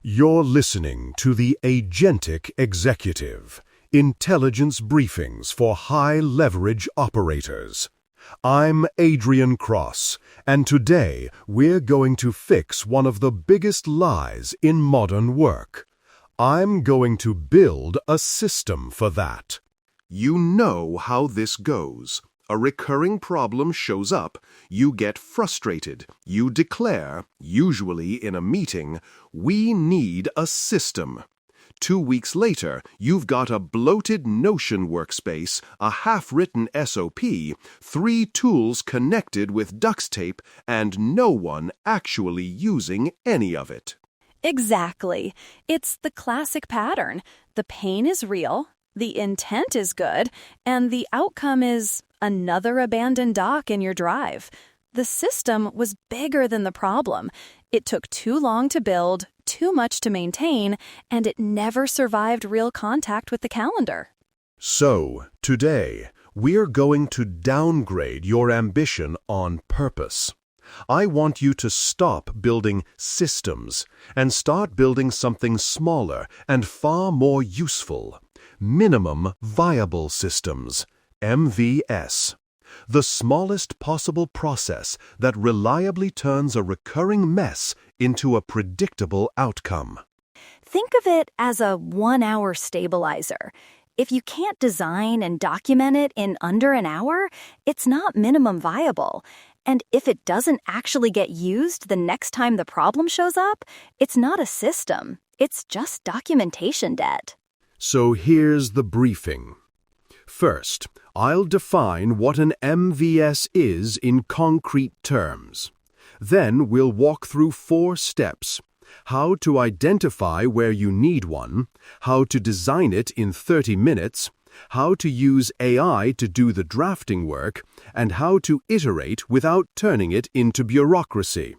You're listening to the Agentic Executive, Intelligence Briefings for High-Leverage Operators. I'm Adrian Cross, and today we're going to fix one of the biggest lies in modern work. I'm going to build a system for that. You know how this goes. A recurring problem shows up, you get frustrated, you declare, usually in a meeting, "We need a system." 2 weeks later, you've got a bloated Notion workspace, a half-written SOP, 3 tools connected with duct tape, and no one actually using any of it. Exactly. It's the classic pattern. The pain is real, the intent is good, and the outcome is another abandoned dock in your drive. The system was bigger than the problem. It took too long to build, too much to maintain, and it never survived real contact with the calendar. So, today, we're going to downgrade your ambition on purpose. I want you to stop building systems and start building something smaller and far more useful. Minimum Viable Systems, MVS. The smallest possible process that reliably turns a recurring mess into a predictable outcome. Think of it as a 1-hour stabilizer. If you can't design and document it in under an hour, it's not minimum viable. And if it doesn't actually get used the next time the problem shows up, it's not a system. It's just documentation debt. So here's the briefing. First, I'll define what an MVS is in concrete terms. Then we'll walk through 4 steps: how to identify where you need one, how to design it in 30 minutes, how to use AI to do the drafting work, and how to iterate without turning it into bureaucracy.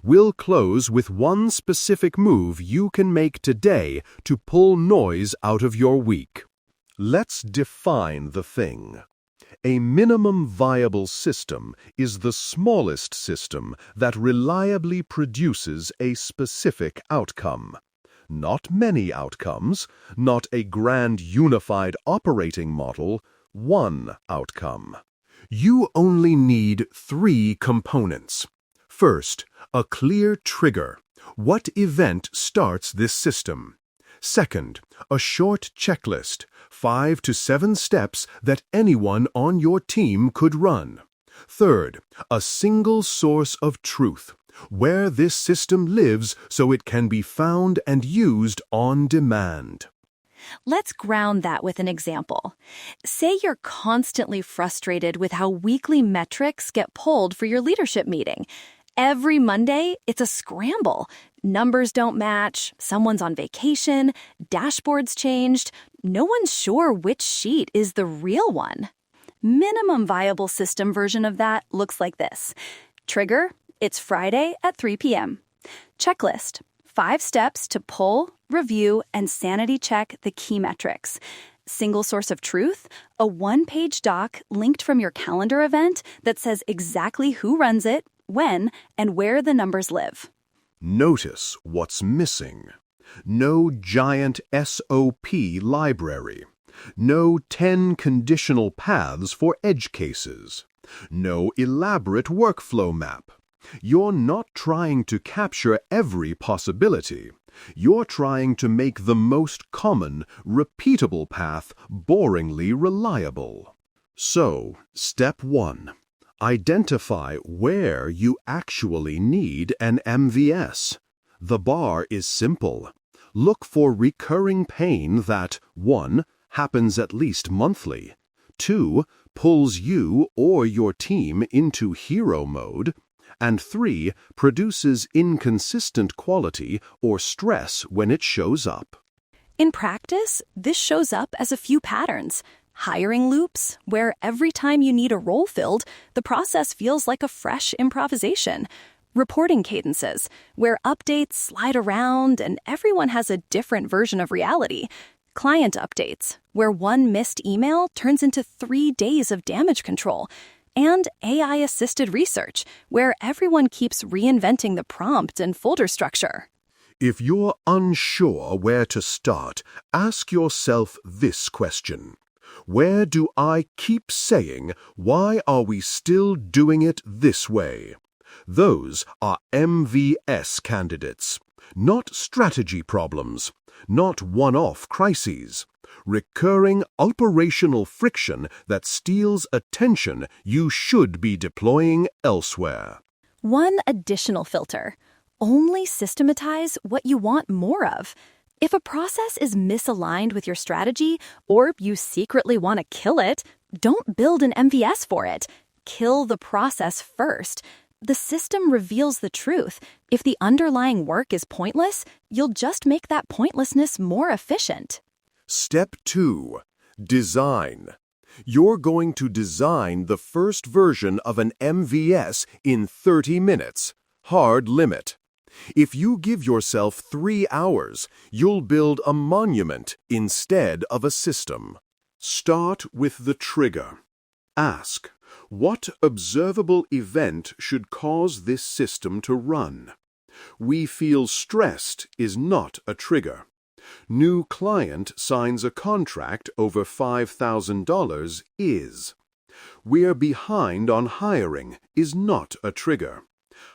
We'll close with one specific move you can make today to pull noise out of your week. Let's define the thing. A minimum viable system is the smallest system that reliably produces a specific outcome. Not many outcomes, not a grand unified operating model, one outcome. You only need 3 components. First, a clear trigger. What event starts this system? Second, a short checklist, 5 to 7 steps that anyone on your team could run. Third, a single source of truth, where this system lives so it can be found and used on demand. Let's ground that with an example. Say you're constantly frustrated with how weekly metrics get pulled for your leadership meeting. Every Monday, it's a scramble. Numbers don't match, someone's on vacation, dashboards changed. No one's sure which sheet is the real one. Minimum viable system version of that looks like this. Trigger, it's Friday at 3 p.m. Checklist, 5 steps to pull, review, and sanity check the key metrics. Single source of truth, a 1-page doc linked from your calendar event that says exactly who runs it, when, and where the numbers live. Notice what's missing. No giant SOP library. No 10 conditional paths for edge cases. No elaborate workflow map. You're not trying to capture every possibility. You're trying to make the most common, repeatable path boringly reliable. So, step 1. Identify where you actually need an MVS. The bar is simple. Look for recurring pain that 1. Happens at least monthly, 2. Pulls you or your team into hero mode, and 3. Produces inconsistent quality or stress when it shows up. In practice, this shows up as a few patterns. Hiring loops, where every time you need a role filled, the process feels like a fresh improvisation. Reporting cadences, where updates slide around and everyone has a different version of reality. Client updates, where one missed email turns into 3 days of damage control. And AI-assisted research, where everyone keeps reinventing the prompt and folder structure. If you're unsure where to start, ask yourself this question. Where do I keep saying, why are we still doing it this way? Those are MVS candidates, not strategy problems, not one-off crises. Recurring operational friction that steals attention you should be deploying elsewhere. One additional filter. Only systematize what you want more of. If a process is misaligned with your strategy, or you secretly want to kill it, don't build an MVS for it. Kill the process first. The system reveals the truth. If the underlying work is pointless, you'll just make that pointlessness more efficient. Step 2. Design. You're going to design the first version of an MVS in 30 minutes. Hard limit. If you give yourself 3 hours, you'll build a monument instead of a system. Start with the trigger. Ask, what observable event should cause this system to run? We feel stressed is not a trigger. New client signs a contract over $5,000 is. We're behind on hiring is not a trigger.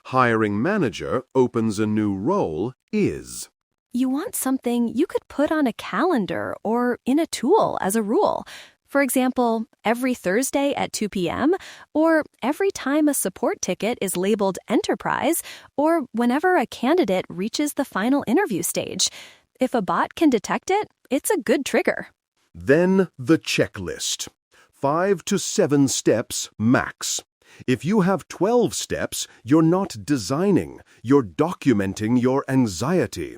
Hiring manager opens a new role is. You want something you could put on a calendar or in a tool as a rule. For example, every Thursday at 2 p.m., or every time a support ticket is labeled enterprise, or whenever a candidate reaches the final interview stage. If a bot can detect it, it's a good trigger. Then the checklist. 5 to 7 steps max. If you have 12 steps, you're not designing, you're documenting your anxiety.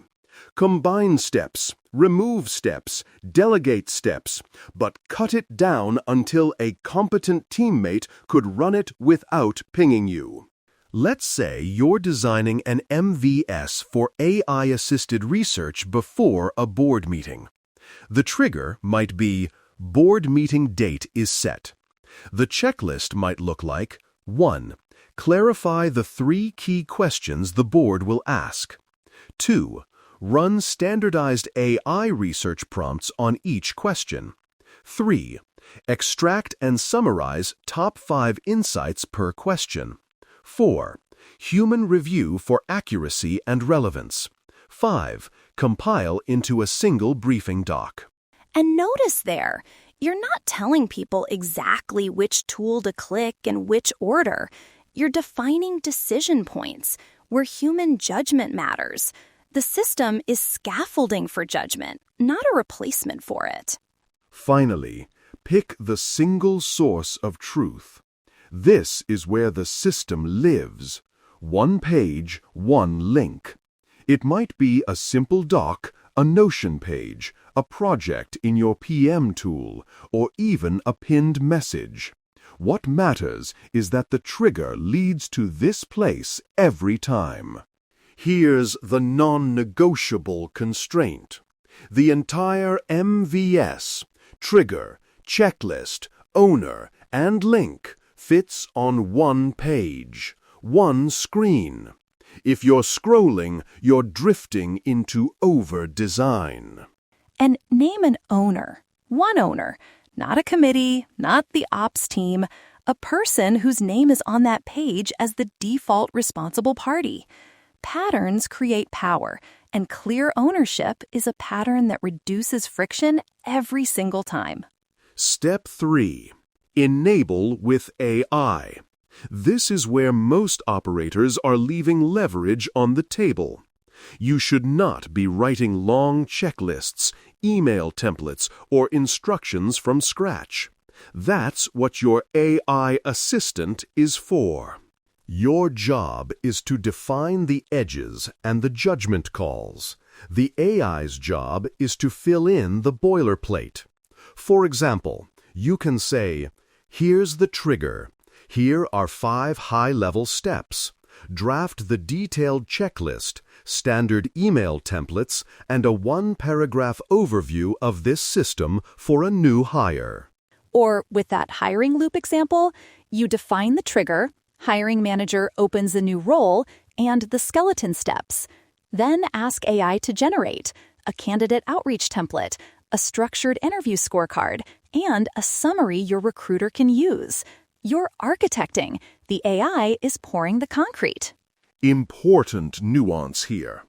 Combine steps, remove steps, delegate steps, but cut it down until a competent teammate could run it without pinging you. Let's say you're designing an MVS for AI-assisted research before a board meeting. The trigger might be, board meeting date is set. The checklist might look like, 1. Clarify the 3 key questions the board will ask. 2. Run standardized AI research prompts on each question. 3. Extract and summarize top 5 insights per question. 4. Human review for accuracy and relevance. 5. Compile into a single briefing doc. And notice there, you're not telling people exactly which tool to click and which order. You're defining decision points where human judgment matters. The system is scaffolding for judgment, not a replacement for it. Finally, pick the single source of truth. This is where the system lives. 1 page, 1 link. It might be a simple doc, a Notion page, a project in your PM tool, or even a pinned message. What matters is that the trigger leads to this place every time. Here's the non-negotiable constraint. The entire MVS, trigger, checklist, owner, and link fits on 1 page, 1 screen. If you're scrolling, you're drifting into over-design. And name an owner, one owner, not a committee, not the ops team, a person whose name is on that page as the default responsible party. Patterns create power, and clear ownership is a pattern that reduces friction every single time. Step 3. Enable with AI. This is where most operators are leaving leverage on the table. You should not be writing long checklists, email templates, or instructions from scratch. That's what your AI assistant is for. Your job is to define the edges and the judgment calls. The AI's job is to fill in the boilerplate. For example, you can say, here's the trigger. Here are 5 high-level steps. Draft the detailed checklist, standard email templates, and a 1-paragraph overview of this system for a new hire. Or with that hiring loop example, you define the trigger, hiring manager opens a new role, and the skeleton steps. Then ask AI to generate a candidate outreach template, a structured interview scorecard, and a summary your recruiter can use. You're architecting. The AI is pouring the concrete. Important nuance here.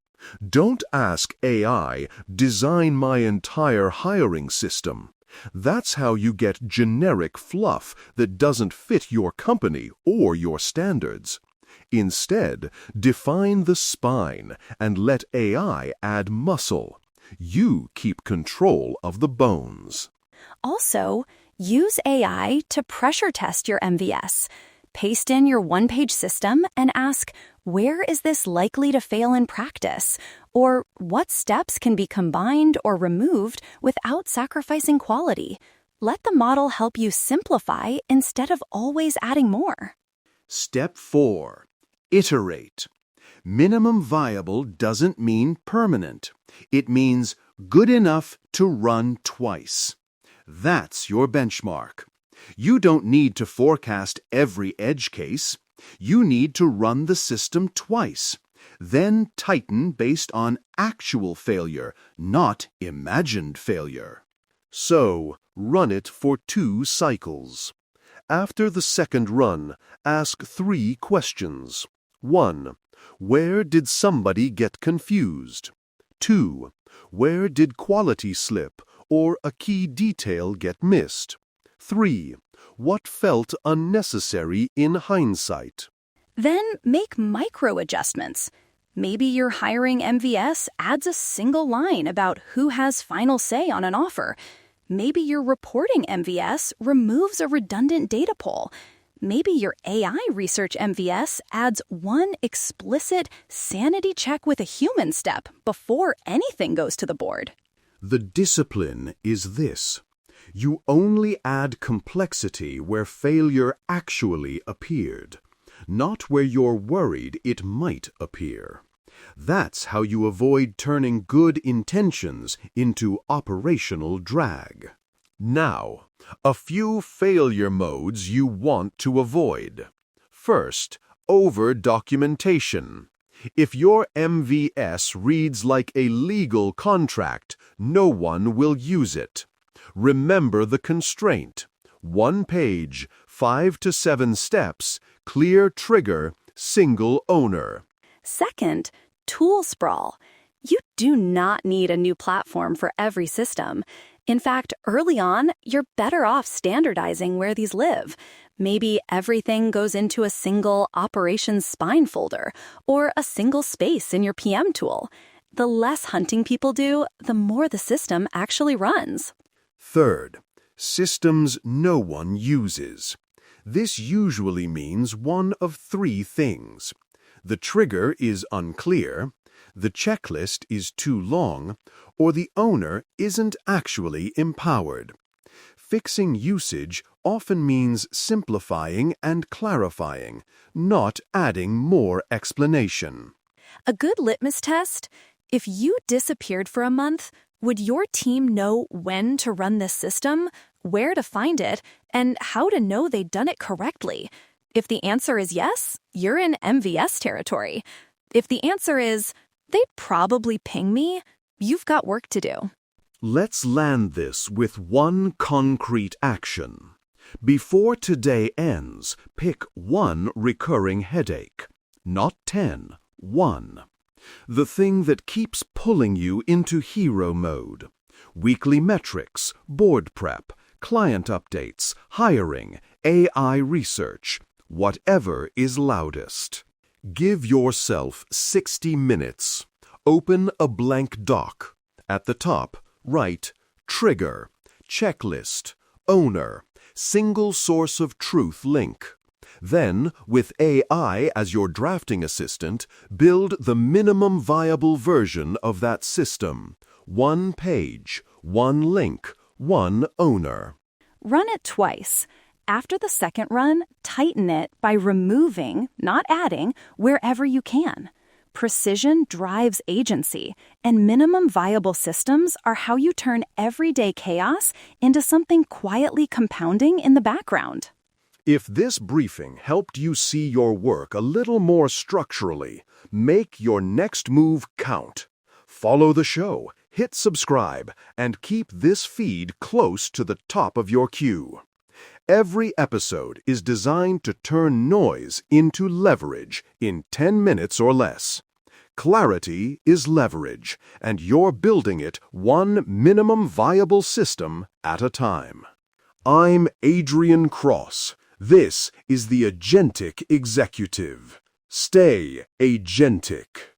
Don't ask AI, design my entire hiring system. That's how you get generic fluff that doesn't fit your company or your standards. Instead, define the spine and let AI add muscle. You keep control of the bones. Also, use AI to pressure test your MVS. Paste in your one-page system and ask, where is this likely to fail in practice? Or what steps can be combined or removed without sacrificing quality? Let the model help you simplify instead of always adding more. Step 4. Iterate. Minimum viable doesn't mean permanent. It means good enough to run twice. That's your benchmark. You don't need to forecast every edge case. You need to run the system twice. Then tighten based on actual failure, not imagined failure. So, run it for 2 cycles. After the second run, ask 3 questions. 1. Where did somebody get confused? 2. Where did quality slip or a key detail get missed? 3. What felt unnecessary in hindsight? Then make micro adjustments. Maybe your hiring MVS adds a single line about who has final say on an offer. Maybe your reporting MVS removes a redundant data poll. Maybe your AI research MVS adds one explicit sanity check with a human step before anything goes to the board. The discipline is this. You only add complexity where failure actually appeared, not where you're worried it might appear. That's how you avoid turning good intentions into operational drag. Now, a few failure modes you want to avoid. First, over-documentation. If your MVS reads like a legal contract, no one will use it. Remember the constraint. 1 page, 5 to 7 steps, clear trigger, single owner. Second, tool sprawl. You do not need a new platform for every system. In fact, early on, you're better off standardizing where these live. Maybe everything goes into a single operations spine folder or a single space in your PM tool. The less hunting people do, the more the system actually runs. Third, systems no one uses. This usually means one of 3 things. The trigger is unclear, the checklist is too long, or the owner isn't actually empowered. Fixing usage often means simplifying and clarifying, not adding more explanation. A good litmus test? If you disappeared for a month, would your team know when to run this system, where to find it, and how to know they'd done it correctly? If the answer is yes, you're in MVS territory. If the answer is, they'd probably ping me, you've got work to do. Let's land this with one concrete action. Before today ends, pick one recurring headache. Not 10, 1. The thing that keeps pulling you into hero mode. Weekly metrics, board prep, client updates, hiring, AI research, whatever is loudest. Give yourself 60 minutes. Open a blank doc. At the top, write trigger, checklist, owner, single source of truth link. Then, with AI as your drafting assistant, build the minimum viable version of that system. 1 page, 1 link, 1 owner. Run it twice. After the second run, tighten it by removing, not adding, wherever you can. Precision drives agency, and minimum viable systems are how you turn everyday chaos into something quietly compounding in the background. If this briefing helped you see your work a little more structurally, make your next move count. Follow the show, hit subscribe, and keep this feed close to the top of your queue. Every episode is designed to turn noise into leverage in 10 minutes or less. Clarity is leverage, and you're building it one minimum viable system at a time. I'm Adrian Cross. This is the Agentic Executive. Stay agentic.